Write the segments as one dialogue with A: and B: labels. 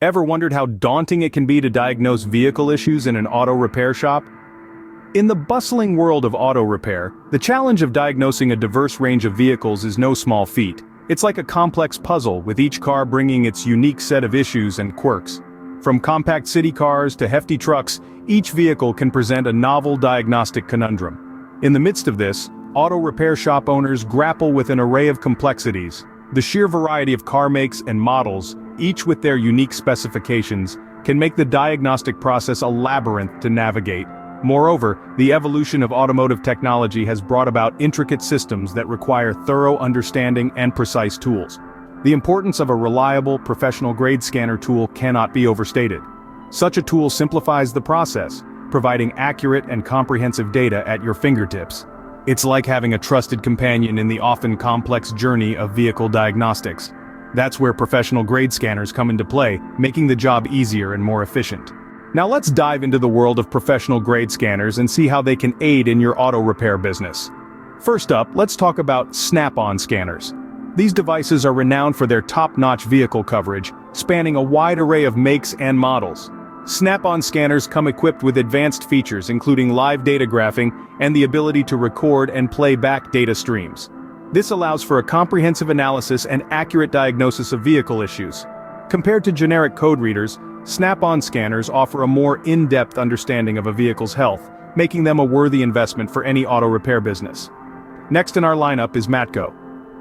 A: Ever wondered how daunting it can be to diagnose vehicle issues in an auto repair shop? In the bustling world of auto repair, the challenge of diagnosing a diverse range of vehicles is no small feat. It's like a complex puzzle, with each car bringing its unique set of issues and quirks. From compact city cars to hefty trucks, each vehicle can present a novel diagnostic conundrum. In the midst of this, auto repair shop owners grapple with an array of complexities. The sheer variety of car makes and models, each with their unique specifications, can make the diagnostic process a labyrinth to navigate. Moreover, the evolution of automotive technology has brought about intricate systems that require thorough understanding and precise tools. The importance of a reliable, professional-grade scanner tool cannot be overstated. Such a tool simplifies the process, providing accurate and comprehensive data at your fingertips. It's like having a trusted companion in the often complex journey of vehicle diagnostics. That's where professional-grade scanners come into play, making the job easier and more efficient. Now let's dive into the world of professional-grade scanners and see how they can aid in your auto repair business. First up, let's talk about Snap-on scanners. These devices are renowned for their top-notch vehicle coverage, spanning a wide array of makes and models. Snap-on scanners come equipped with advanced features including live data graphing and the ability to record and play back data streams. This allows for a comprehensive analysis and accurate diagnosis of vehicle issues. Compared to generic code readers, Snap-on scanners offer a more in-depth understanding of a vehicle's health, making them a worthy investment for any auto repair business. Next in our lineup is Matco.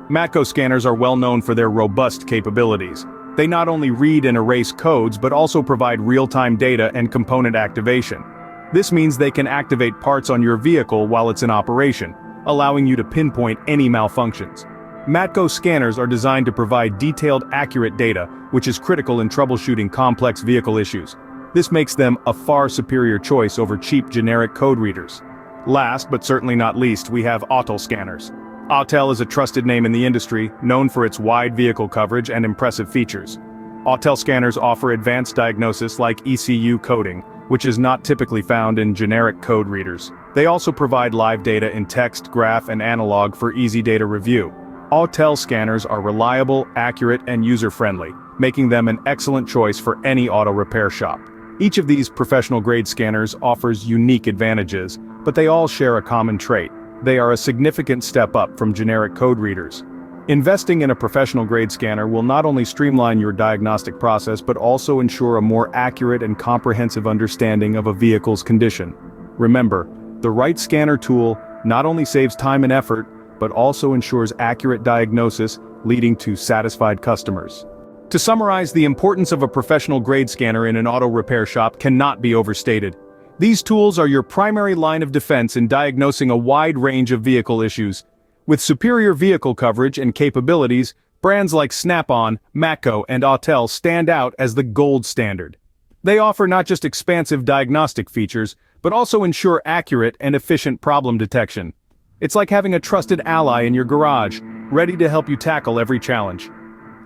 A: Matco scanners are well known for their robust capabilities. They not only read and erase codes but also provide real-time data and component activation. This means they can activate parts on your vehicle while it's in operation, allowing you to pinpoint any malfunctions. Matco scanners are designed to provide detailed, accurate data, which is critical in troubleshooting complex vehicle issues. This makes them a far superior choice over cheap generic code readers. Last but certainly not least, we have Autel scanners. Autel is a trusted name in the industry, known for its wide vehicle coverage and impressive features. Autel scanners offer advanced diagnosis like ECU coding, which is not typically found in generic code readers. They also provide live data in text, graph, and analog for easy data review. Autel scanners are reliable, accurate, and user-friendly, making them an excellent choice for any auto repair shop. Each of these professional-grade scanners offers unique advantages, but they all share a common trait. They are a significant step up from generic code readers. Investing in a professional-grade scanner will not only streamline your diagnostic process but also ensure a more accurate and comprehensive understanding of a vehicle's condition. Remember, the right scanner tool not only saves time and effort, but also ensures accurate diagnosis, leading to satisfied customers. To summarize, the importance of a professional-grade scanner in an auto repair shop cannot be overstated. These tools are your primary line of defense in diagnosing a wide range of vehicle issues. With superior vehicle coverage and capabilities, brands like Snap-on, Matco, and Autel stand out as the gold standard. They offer not just expansive diagnostic features, but also ensure accurate and efficient problem detection. It's like having a trusted ally in your garage, ready to help you tackle every challenge.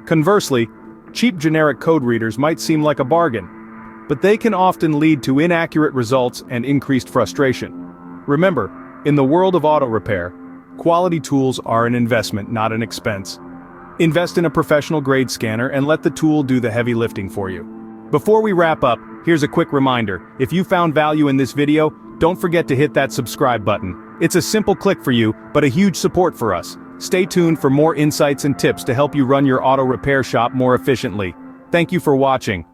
A: Conversely, cheap generic code readers might seem like a bargain, but they can often lead to inaccurate results and increased frustration. Remember, in the world of auto repair, quality tools are an investment, not an expense. Invest in a professional-grade scanner and let the tool do the heavy lifting for you. Before we wrap up, here's a quick reminder. If you found value in this video, don't forget to hit that subscribe button. It's a simple click for you, but a huge support for us. Stay tuned for more insights and tips to help you run your auto repair shop more efficiently. Thank you for watching.